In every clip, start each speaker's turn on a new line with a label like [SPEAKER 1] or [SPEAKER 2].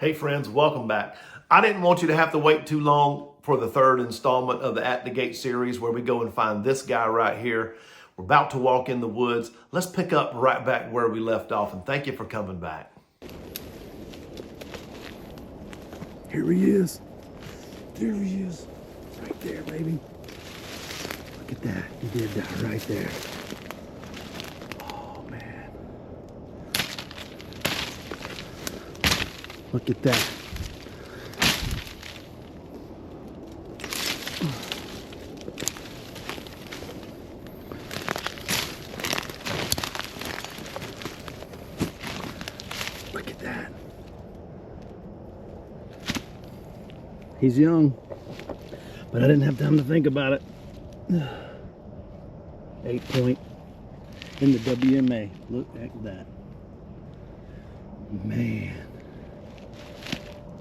[SPEAKER 1] Hey friends, welcome back. I didn't want you to have to wait too long for the third installment of the At the Gate series where we go and find this guy right here. We're about to walk in the woods. Let's pick up right back where we left off, and thank you for coming back.
[SPEAKER 2] Here he is. There he is. Right there, baby. Look at that. He did that right there. Oh, man. Look at that. Look at that. He's young, but I didn't have time to think about it. 8 point in the WMA. Look at that.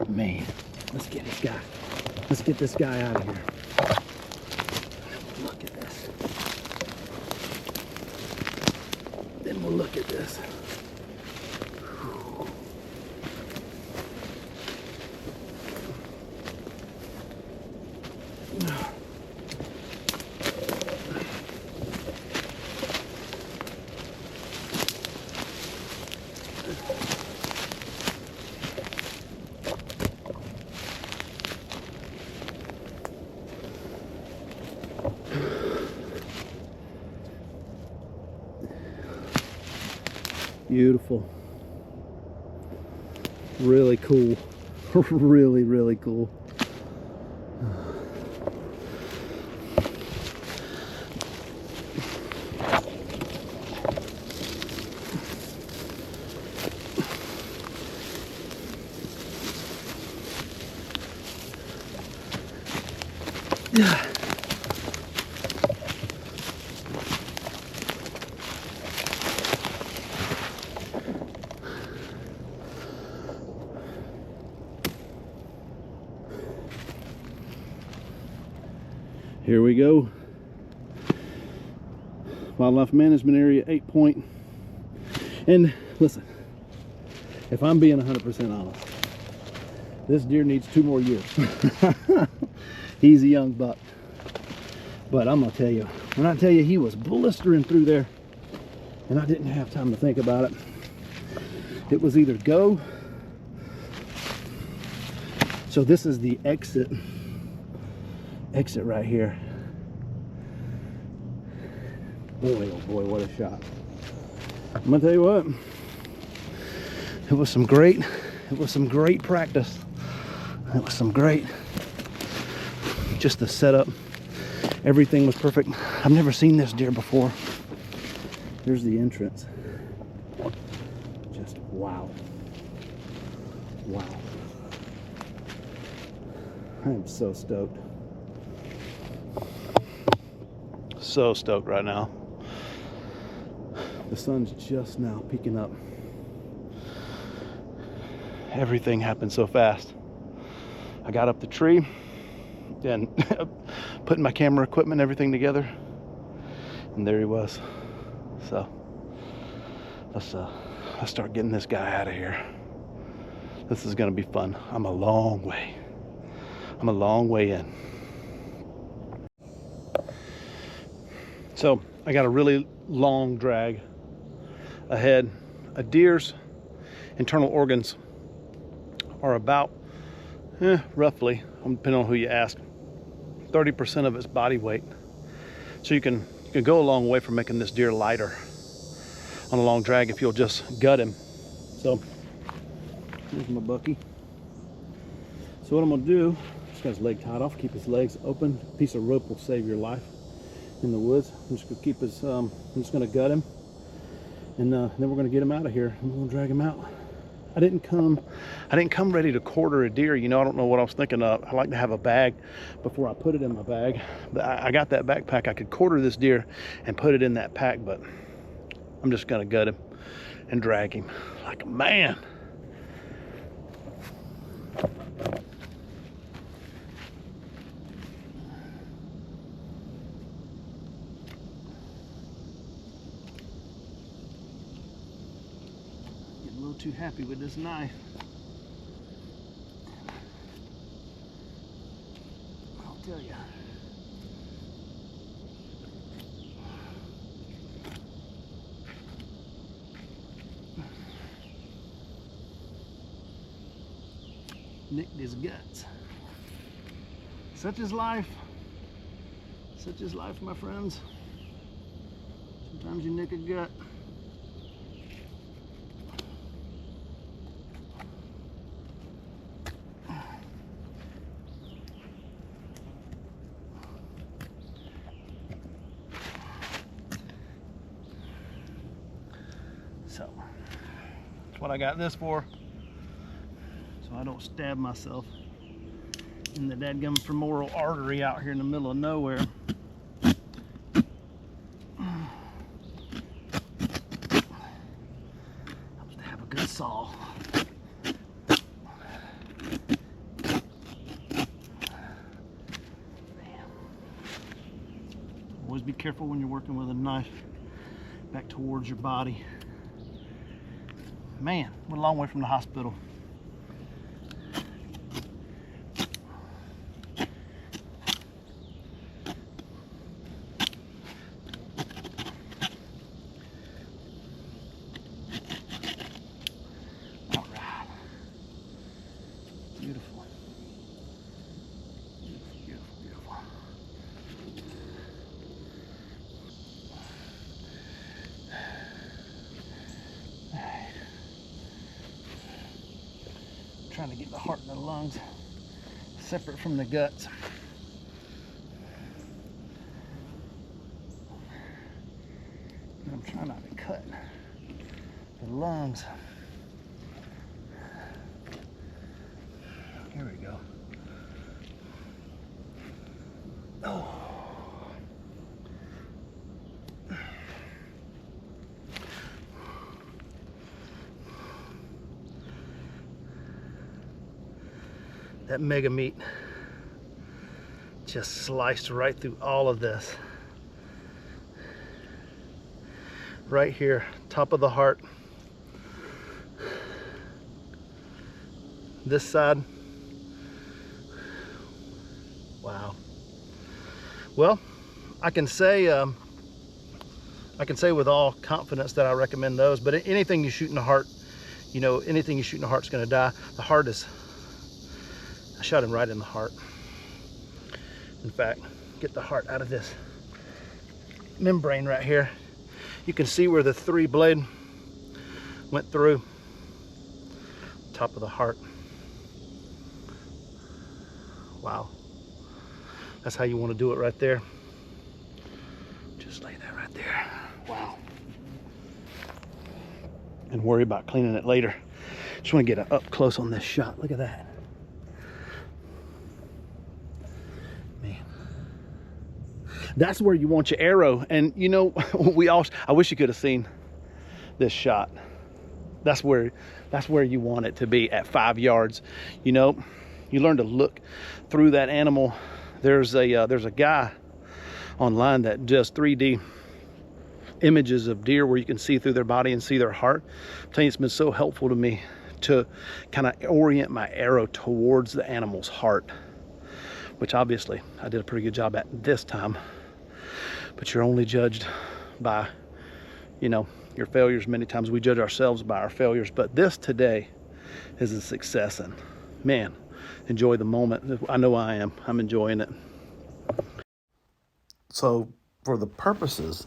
[SPEAKER 2] Man, let's get this guy. Let's get this guy out of here. Look at this. Then we'll look at this. Beautiful. Really cool. Really cool. Yeah. Here we go. Wildlife Management Area 8 point. And listen, if I'm being 100% honest, this deer needs 2 more years. He's a young buck. But I'm gonna tell you, when I tell you he was blistering through there and I didn't have time to think about it, it was either go. So this is the exit right here. Boy, oh boy, what a shot. I'm gonna tell you what, it was some great practice. It was some great, just the setup, everything was perfect. I've never seen this deer before. Here's the entrance. Just wow. I am so stoked. So stoked right now. The sun's just now peeking up. Everything happened so fast. I got up the tree and putting my camera equipment, everything together, and there he was. So let's start getting this guy out of here. This is gonna be fun. I'm a long way in. So I got a really long drag ahead. A deer's internal organs are about, roughly, depending on who you ask, 30% of its body weight. So you can go a long way for making this deer lighter on a long drag if you'll just gut him. So here's my bucky. So what I'm gonna do, just got his leg tied off, keep his legs open. A piece of rope will save your life in the woods. I'm just gonna keep his, I'm just gonna gut him, and then we're gonna get him out of here. I'm gonna drag him out. I didn't come ready to quarter a deer. You know, I don't know what I was thinking of. I like to have a bag before I put it in my bag. But I got that backpack. I could quarter this deer and put it in that pack, but I'm just gonna gut him and drag him like a man. Getting a little too happy with this knife. tell you. Nicked his guts. Such is life. Such is life, my friends. Sometimes you nick a gut. So, that's what I got this for. So I don't stab myself in the dadgum femoral artery out here in the middle of nowhere. I must have a good saw. Always be careful when you're working with a knife back towards your body. Man, we're a long way from the hospital. All right. Beautiful. Beautiful, beautiful, beautiful. Trying to get the heart and the lungs separate from the guts. And I'm trying not to cut the lungs. Here we go. Oh. That mega meat just sliced right through all of this. Right here, top of the heart. This side. Wow. Well, I can say with all confidence that I recommend those, but anything you shoot in the heart, you know, anything you shoot in the heart's gonna die. The heart is, I shot him right in the heart. In fact, get the heart out of this membrane right here. You can see where the 3 blade went through top of the heart. Wow. That's how you want to do it right there. Just lay that right there. Wow. And worry about cleaning it later. Just want to get an up close on this shot. Look at that. Man. That's where you want your arrow. And you know, I wish you could have seen this shot. That's where you want it to be at 5 yards. You know, you learn to look through that animal. There's a guy online that does 3D images of deer where you can see through their body and see their heart. I'm telling you, it's been so helpful to me to kind of orient my arrow towards the animal's heart, which obviously I did a pretty good job at this time. But you're only judged by, you know, your failures. Many times we judge ourselves by our failures, but this today is a success, and man, enjoy the moment. I know I am. I'm enjoying it.
[SPEAKER 1] So for the purposes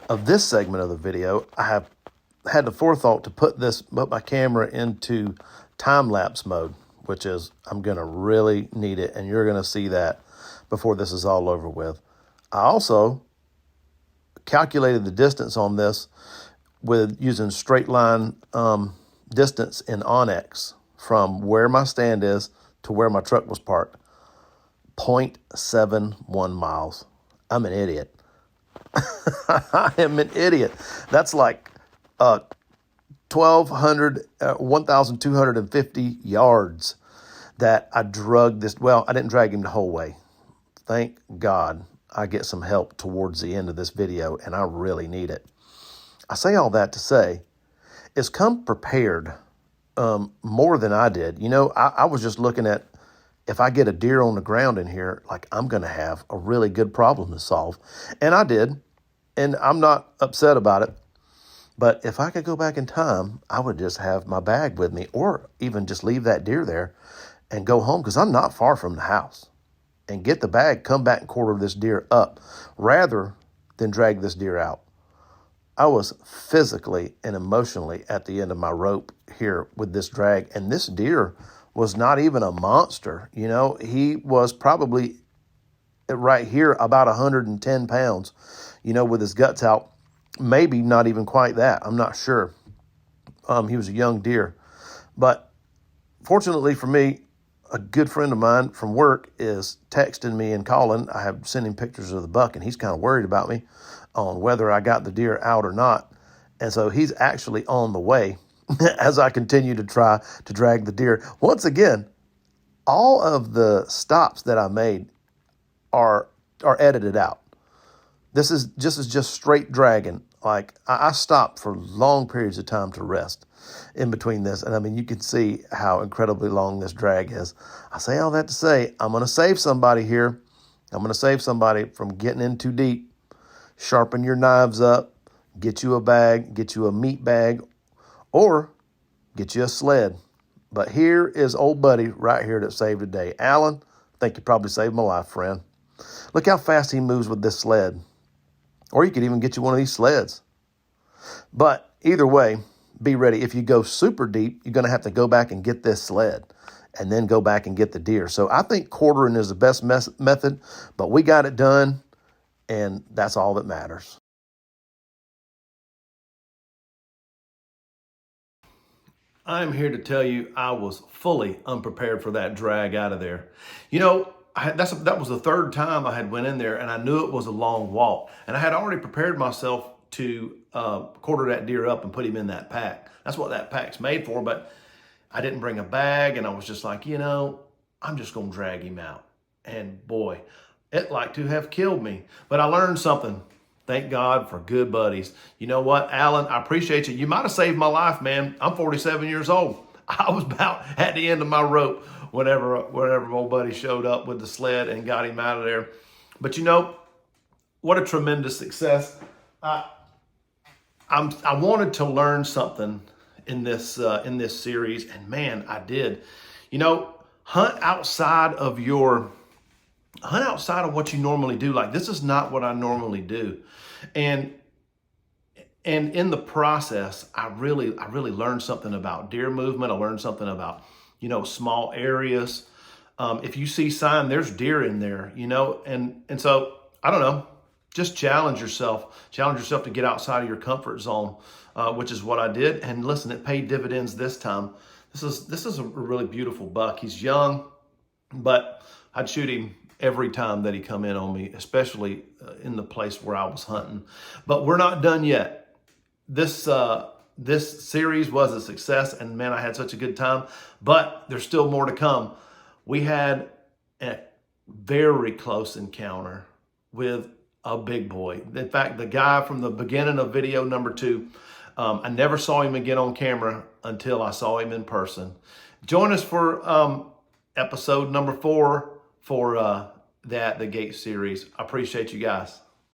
[SPEAKER 1] of this segment of the video, I have had the forethought to put my camera into time-lapse mode, which is, I'm going to really need it, and you're going to see that before this is all over with. I also calculated the distance on this with using straight line distance in Onyx from where my stand is to where my truck was parked. 0.71 miles. I'm an idiot. I am an idiot. That's like 1,250 yards that I drugged this. Well, I didn't drag him the whole way. Thank God I get some help towards the end of this video, and I really need it. I say all that to say, it's come prepared more than I did. You know, I was just looking at if I get a deer on the ground in here, like I'm going to have a really good problem to solve. And I did, and I'm not upset about it. But if I could go back in time, I would just have my bag with me, or even just leave that deer there and go home, because I'm not far from the house, and get the bag, come back and quarter this deer up rather than drag this deer out. I was physically and emotionally at the end of my rope here with this drag, and this deer was not even a monster. You know, he was probably right here about 110 pounds, you know, with his guts out. Maybe not even quite that. I'm not sure. He was a young deer. But fortunately for me, a good friend of mine from work is texting me and calling. I have sent him pictures of the buck, and he's kind of worried about me on whether I got the deer out or not. And so he's actually on the way as I continue to try to drag the deer. Once again, all of the stops that I made are edited out. This is just straight dragging. Like I stopped for long periods of time to rest in between this. And I mean, you can see how incredibly long this drag is. I say all that to say, I'm going to save somebody here. I'm going to save somebody from getting in too deep. Sharpen your knives up, get you a bag, get you a meat bag, or get you a sled. But here is old buddy right here that saved the day. Alan, I think you probably saved my life, friend. Look how fast he moves with this sled. Or you could even get you one of these sleds. But either way, be ready. If you go super deep, you're going to have to go back and get this sled and then go back and get the deer. So I think quartering is the best method, but we got it done, and that's all that matters. I'm here to tell you I was fully unprepared for that drag out of there. You know, that was the third time I had went in there, and I knew it was a long walk. And I had already prepared myself to quarter that deer up and put him in that pack. That's what that pack's made for, but I didn't bring a bag, and I was just like, you know, I'm just going to drag him out. And boy, it like to have killed me. But I learned something. Thank God for good buddies. You know what, Alan, I appreciate you. You might have saved my life, man. I'm 47 years old. I was about at the end of my rope whenever old buddy showed up with the sled and got him out of there. But you know, what a tremendous success. I wanted to learn something in this series, and man, I did. You know, hunt outside of what you normally do. Like, this is not what I normally do. And in the process, I really learned something about deer movement. I learned something about, you know, small areas. If you see sign, there's deer in there, you know, and so I don't know, just challenge yourself to get outside of your comfort zone, which is what I did. And listen, it paid dividends this time. This is a really beautiful buck. He's young, but I'd shoot him every time that he come in on me, especially in the place where I was hunting. But we're not done yet. This series was a success, and man, I had such a good time. But there's still more to come. We had a very close encounter with a big boy. In fact, the guy from the beginning of video number 2, I never saw him again on camera until I saw him in person. Join us for episode number 4 for the At the Gate series. I appreciate you guys.